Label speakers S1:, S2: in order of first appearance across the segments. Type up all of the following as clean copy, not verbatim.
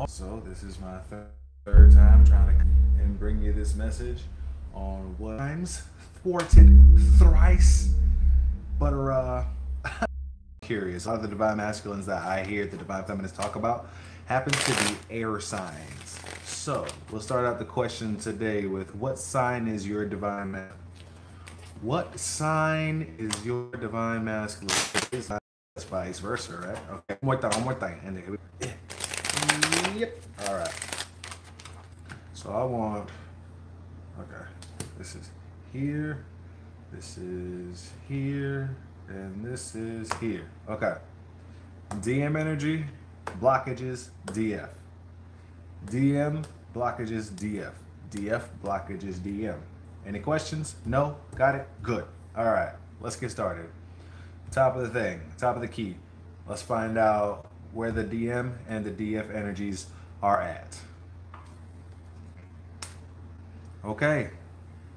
S1: Also, this is my third time trying to and bring you this message on what times thwarted thrice, but curious. A lot of the divine masculines that I hear the divine feminists talk about happens to be air signs. So we'll start out the question today with what sign is your divine masculine? What sign is your divine masculine? It's not vice versa, right? Okay. One more thing. And yep. All right. So I want. Okay. This is here. This is here. And this is here. Okay. DM energy, blockages, DF. DM, blockages, DF. DF, blockages, DM. Any questions? No? Got it? Good. All right. Let's get started. Top of the thing, top of the key. Let's find out where the DM and the DF energies are at. Okay.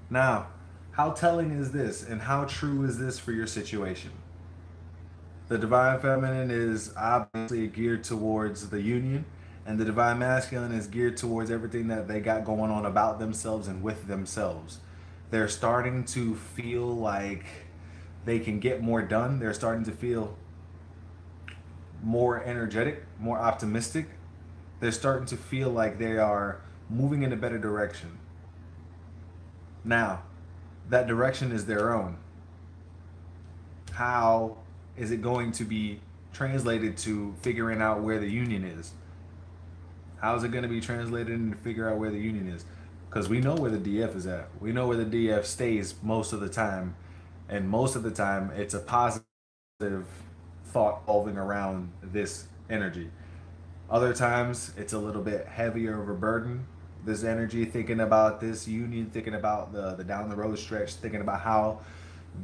S1: Now, how telling is this and how true is this for your situation? The divine feminine is obviously geared towards the union, and the divine masculine is geared towards everything that they got going on about themselves and with themselves. They're starting to feel like they can get more done. They're starting to feel more energetic, more optimistic. They're starting to feel like they are moving in a better direction. Now, that direction is their own. How is it going to be translated to figuring out where the union is? How is it going to be translated into figure out where the union is? Because we know where the DF is at. We know where the DF stays most of the time. And most of the time, it's a positive thought revolving around this energy. Other times, it's a little bit heavier of a burden. This energy, thinking about this union, thinking about the down the road stretch, thinking about how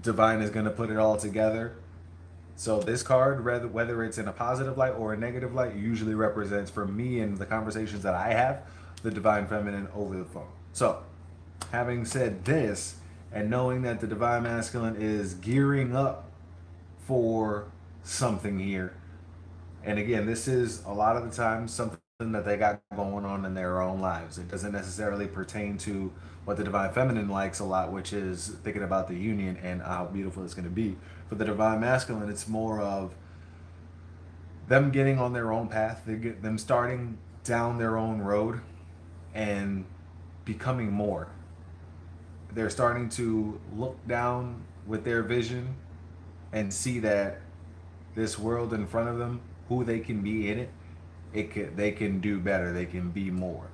S1: divine is going to put it all together. So this card, whether it's in a positive light or a negative light, usually represents, for me and the conversations that I have, the divine feminine over the phone. So having said this, and knowing that the divine masculine is gearing up for something here, and again, this is a lot of the time something that they got going on in their own lives. It doesn't necessarily pertain to what the divine feminine likes a lot, which is thinking about the union and how beautiful it's going to be. For the divine masculine, it's more of them getting on their own path, them starting down their own road and becoming more. They're starting to look down with their vision and see that this world in front of them, who they can be in it, they can do better, they can be more.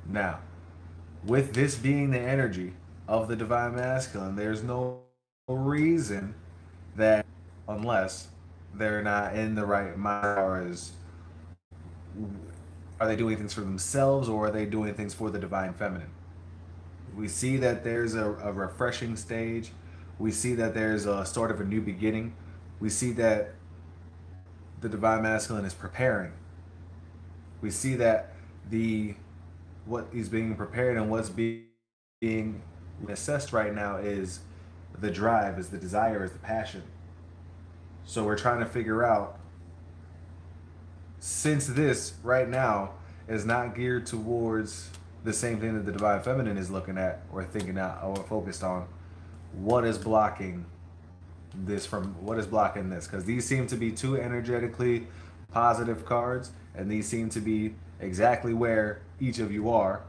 S1: Now, with this being the energy of the divine masculine, there's no reason that, unless they're not in the right mind, as are they doing things for themselves or are they doing things for the divine feminine? We see that there's a refreshing stage. We see that there's a sort of a new beginning. We see that the divine masculine is preparing. We see that what is being prepared and what's being assessed right now is the drive, is the desire, is the passion. So we're trying to figure out, since this right now is not geared towards the same thing that the divine feminine is looking at or thinking out or focused on, what is blocking this? Because these seem to be two energetically positive cards, and these seem to be exactly where each of you are.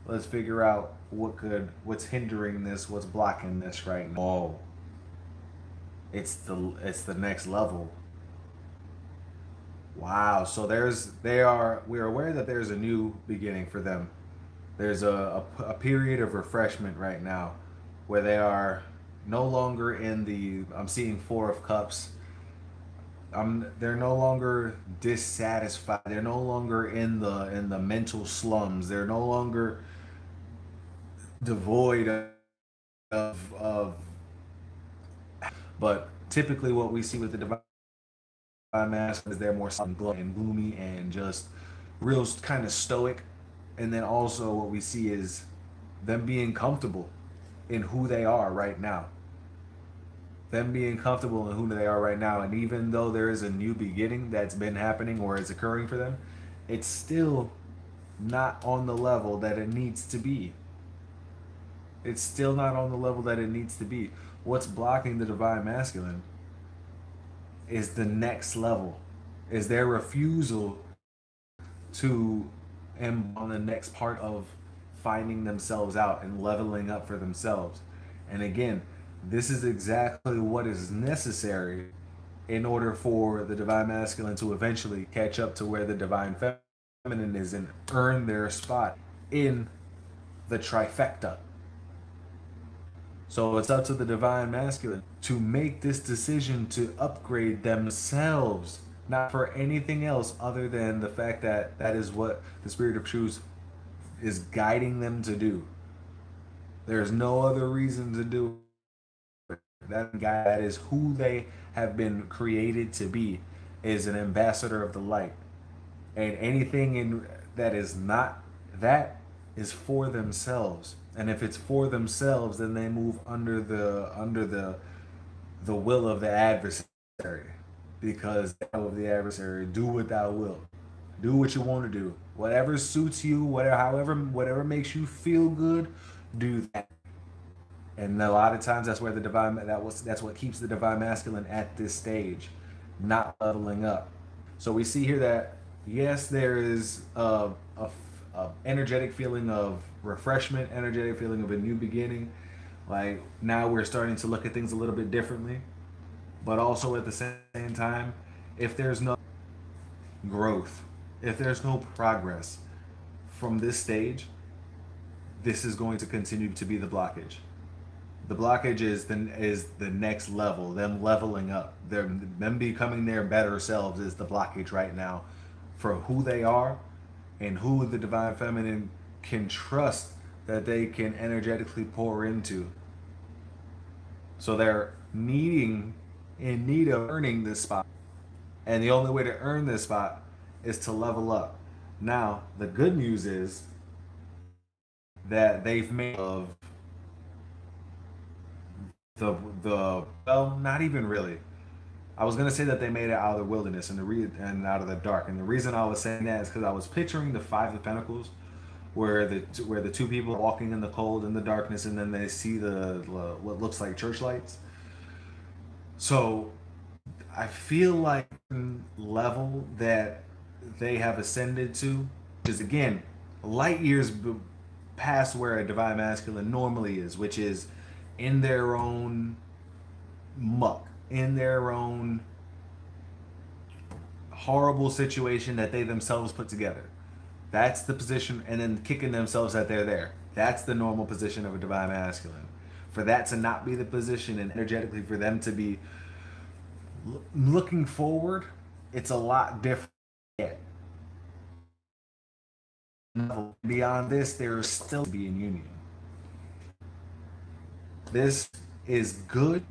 S1: Let's figure out what's hindering this, what's blocking this right now. Oh, it's the next level. Wow. So we're aware that there's a new beginning for them. There's a period of refreshment right now where they are no longer in I'm seeing Four of Cups. They're no longer dissatisfied. They're no longer in the mental slums. They're no longer devoid of. But typically, what we see with the divine masculine is they're more and gloomy and just real kind of stoic. And then also what we see is them being comfortable in who they are right now. Them being comfortable in who they are right now. And even though there is a new beginning that's been happening or is occurring for them, it's still not on the level that it needs to be. It's still not on the level that it needs to be. What's blocking the divine masculine is the next level, is their refusal to on the next part of finding themselves out and leveling up for themselves. And again, this is exactly what is necessary in order for the divine masculine to eventually catch up to where the divine feminine is and earn their spot in the trifecta. So it's up to the divine masculine to make this decision to upgrade themselves, not for anything else other than the fact that that is what the spirit of truth is guiding them to do. There's no other reason to do it. That is who they have been created to be, is an ambassador of the light. And anything in that is not that is for themselves. And if it's for themselves, then they move under the will of the adversary, because of the adversary, do what thou wilt, do what you want to do, whatever suits you, whatever makes you feel good, do that. And a lot of times that's where that's what keeps the divine masculine at this stage, not leveling up. So we see here that yes, there is a energetic feeling of refreshment, energetic feeling of a new beginning. Like now we're starting to look at things a little bit differently, but also at the same time, if there's no growth, if there's no progress from this stage, this is going to continue to be the blockage. The blockage is the next level, them leveling up, them becoming their better selves is the blockage right now for who they are and who the divine feminine can trust that they can energetically pour into. So they're in need of earning this spot. And the only way to earn this spot is to level up. Now, the good news is that they've made of the well, not even really. I was gonna say that they made it out of the wilderness and out of the dark. And the reason I was saying that is because I was picturing the Five of Pentacles, where the two people are walking in the cold and the darkness, and then they see the what looks like church lights. So I feel like level that they have ascended to is again light years past where a divine masculine normally is, which is in their own muck, in their own horrible situation that they themselves put together. That's the position, and then kicking themselves that they're there. That's the normal position of a divine masculine. For that to not be the position, and energetically for them to be looking forward, it's a lot different. Beyond this, there is still to be in union. This is good